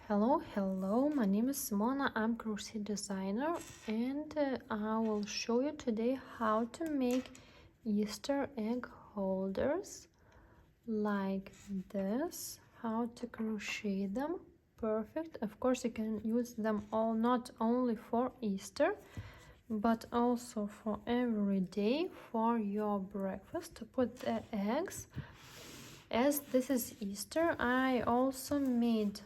Hello, my name is Simona. I'm crochet designer and I will show you today how to make Easter egg holders like this, how to crochet them. Perfect. Of course, you can use them all not only for Easter but also for every day for your breakfast to put the eggs. As this is Easter, I also made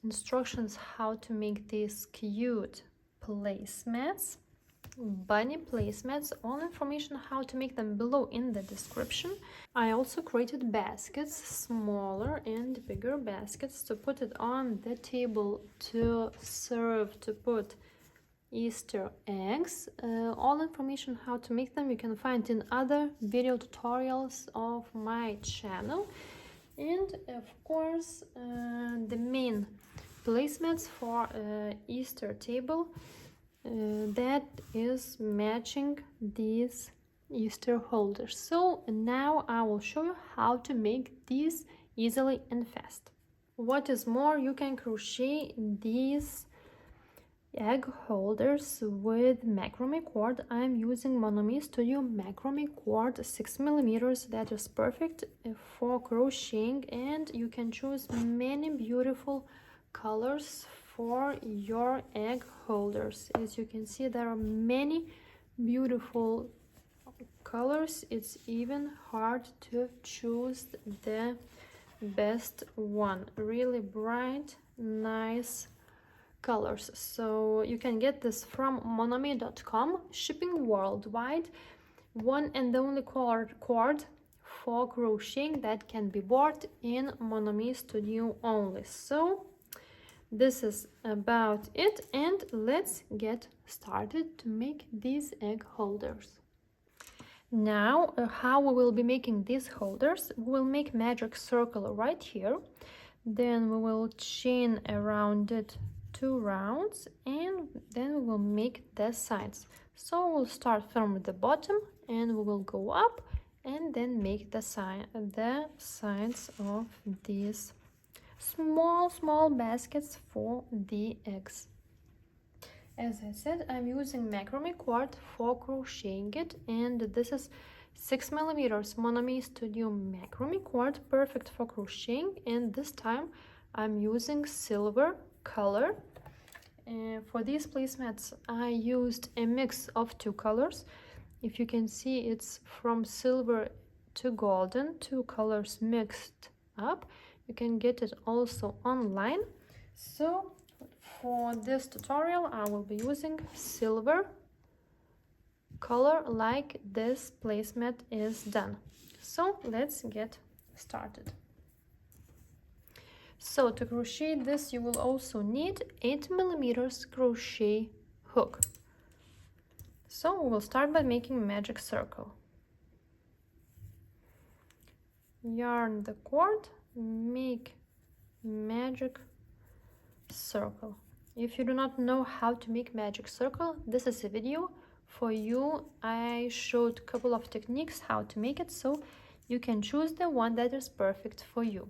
instructions how to make these cute placemats, bunny placemats. All information how to make them below in the description. I also created baskets, smaller and bigger baskets, to put it on the table to serve, to put Easter eggs. All information how to make them you can find in other video tutorials of my channel. And of course, the main placemats for Easter table that is matching these Easter holders. So now I will show you how to make these easily and fast. What is more, you can crochet these egg holders with macrame cord. I'm using MonoMey Studio macrame cord 6mm. That is perfect for crocheting, and you can choose many beautiful colors for your egg holders. As you can see, there are many beautiful colors. It's even hard to choose the best one. Really bright, nice colors. So you can get this from monomey.com, shipping worldwide. One and only cord for crocheting that can be bought in MonoMey Studio only. So this is about it, and let's get started to make these egg holders. Now how we will be making these holders: we'll make magic circle right here, then we will chain around it 2 rounds, and then we will make the sides. So we'll start from the bottom and we will go up and then make the sides of these small baskets for the eggs. As I said, I'm using macrame cord for crocheting it, and this is 6mm MonoMey Studio macrame cord, perfect for crocheting. And this time I'm using silver color. For these placemats I used a mix of 2 colors. If you can see, it's from silver to golden, 2 colors mixed up. You can get it also online. So for this tutorial I will be using silver color like this placemat is done. So let's get started. So to crochet this you will also need 8mm crochet hook. So we will start by making a magic circle. Yarn the cord, make magic circle. If you do not know how to make magic circle, this is a video for you. I showed a couple of techniques how to make it, so you can choose the one that is perfect for you.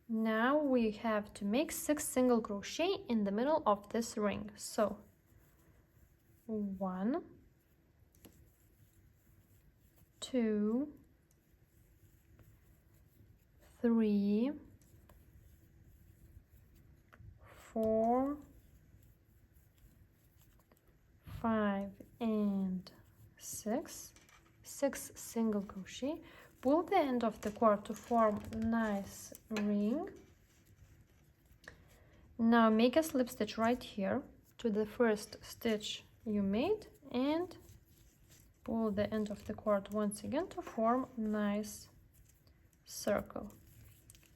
Now we have to make 6 single crochet in the middle of this ring. So 1, 2, 3, 4, 5 and 6 single crochet. Pull the end of the cord to form a nice ring. Now make a slip stitch right here to the first stitch you made, and pull the end of the cord once again to form a nice circle.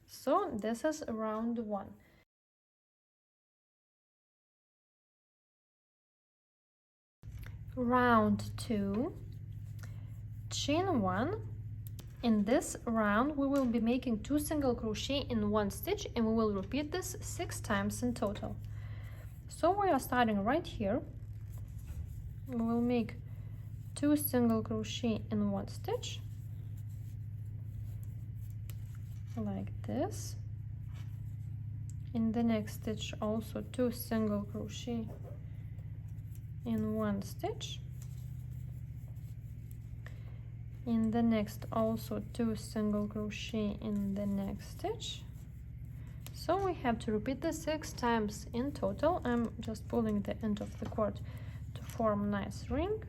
So this is round 1. Round 2, chain 1. In this round we will be making 2 single crochet in 1 stitch, and we will repeat this 6 times in total. So we are starting right here. We will make 2 single crochet in 1 stitch, like this. In the next stitch also 2 single crochet in one stitch. In the next also 2 single crochet in the next stitch. So we have to repeat this 6 times in total. I'm just pulling the end of the cord to form nice ring.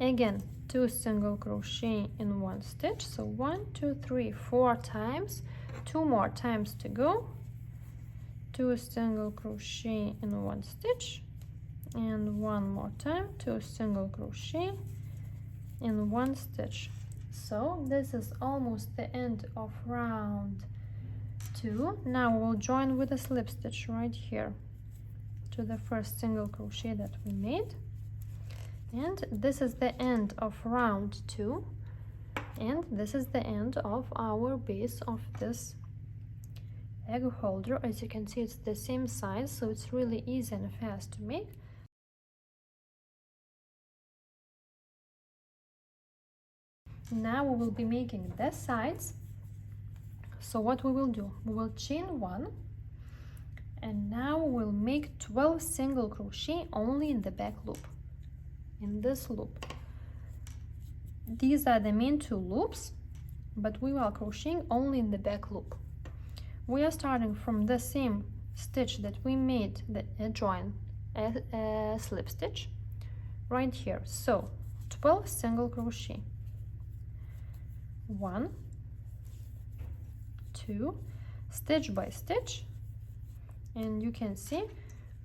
Again, 2 single crochet in one stitch. So 1, 2, 3, 4 times. 2 more times to go. 2 single crochet in one stitch, and 1 more time, 2 single crochet in one stitch. So this is almost the end of round 2. Now we'll join with a slip stitch right here to the first single crochet that we made, and this is the end of round 2, and this is the end of our base of this egg holder. As you can see, it's the same size, so it's really easy and fast to make. Now we will be making the sides. So what we will do, we will chain 1, and now we'll make 12 single crochet only in the back loop, in this loop. These are the main 2 loops, but we are crocheting only in the back loop. We are starting from the same stitch that we made the join slip stitch right here. So 12 single crochet, 1, 2, stitch by stitch, and you can see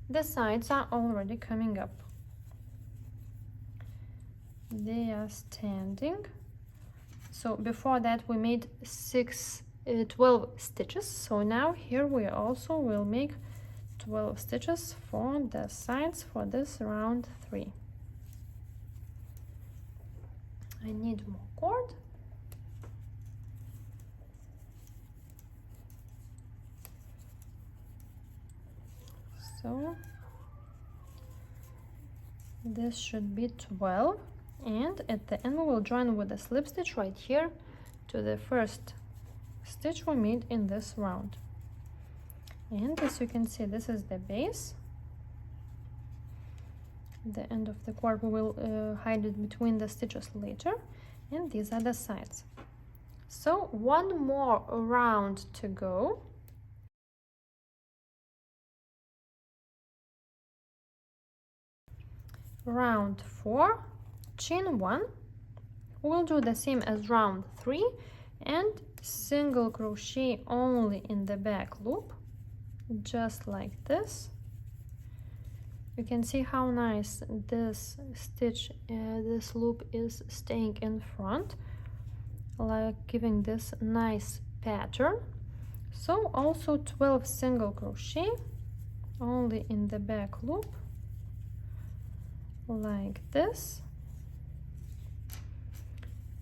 the sides are already coming up. They are standing. So before that we made 12 stitches, so now here we also will make 12 stitches for the sides for this round 3. I need more cord. So this should be 12, and at the end we will join with a slip stitch right here to the first stitch we made in this round. And as you can see, this is the base. The end of the cord we will hide it between the stitches later, and these are the sides. So 1 more round to go. Round 4, chain 1. We'll do the same as round 3 and single crochet only in the back loop, just like this. You can see how nice this stitch, this loop is staying in front, like giving this nice pattern. So also 12 single crochet only in the back loop, like this,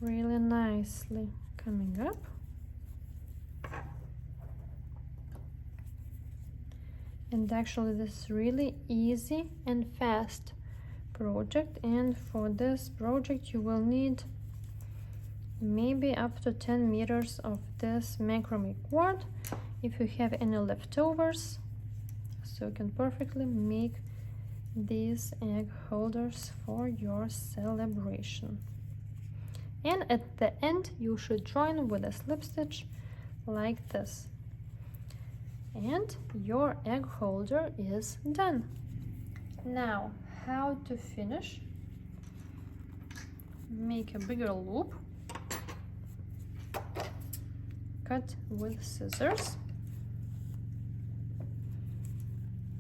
really nicely coming up. And actually this is really easy and fast project, and for this project you will need maybe up to 10 meters of this macrame cord if you have any leftovers, so you can perfectly make these egg holders for your celebration. And at the end you should join with a slip stitch like this, and your egg holder is done. Now how to finish: make a bigger loop, cut with scissors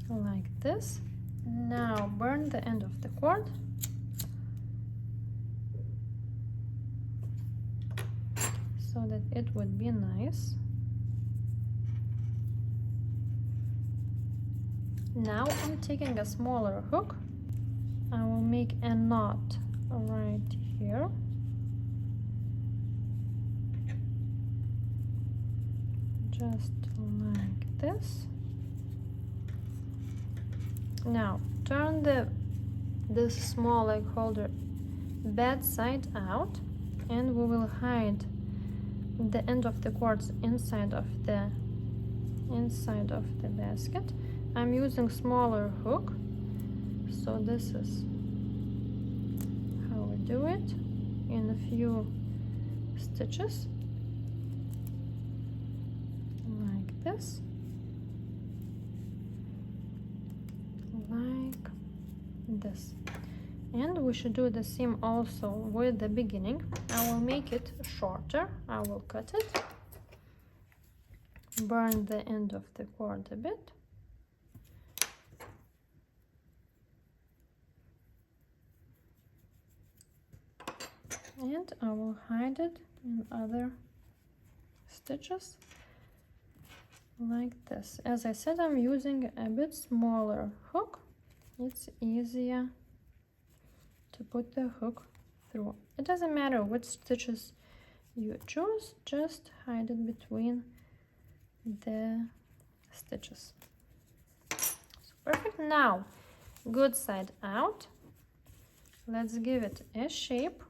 like this. Now burn the end of the cord, so that it would be nice. Now I'm taking a smaller hook. I will make a knot right here. Just like this. Now turn this small egg holder bad side out, and we will hide the end of the cords inside of the basket. I'm using smaller hook, so this is how we do it in a few stitches like this, like this. And we should do the same also with the beginning. I will make it shorter. I will cut it, burn the end of the cord a bit, and I will hide it in other stitches like this. As I said, I'm using a bit smaller hook. It's easier to put the hook through. It doesn't matter which stitches you choose, just hide it between the stitches. So perfect. Now, good side out. Let's give it a shape.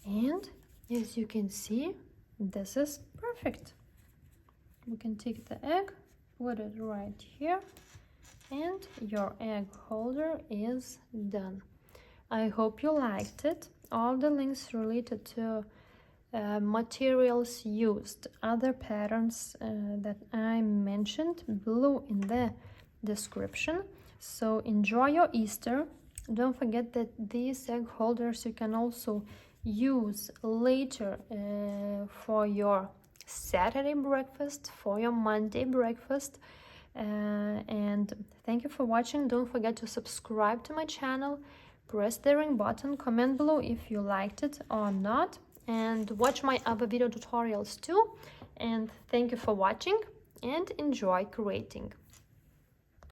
And as you can see, this is perfect. We can take the egg, put it right here, and your egg holder is done. I hope you liked it. All the links related to materials used, other patterns that I mentioned below in the description. So enjoy your Easter. Don't forget that these egg holders you can also use later for your Saturday breakfast, for your Monday breakfast. And thank you for watching. Don't forget to subscribe to my channel, press the ring button, comment below if you liked it or not, and watch my other video tutorials too. And thank you for watching and enjoy creating.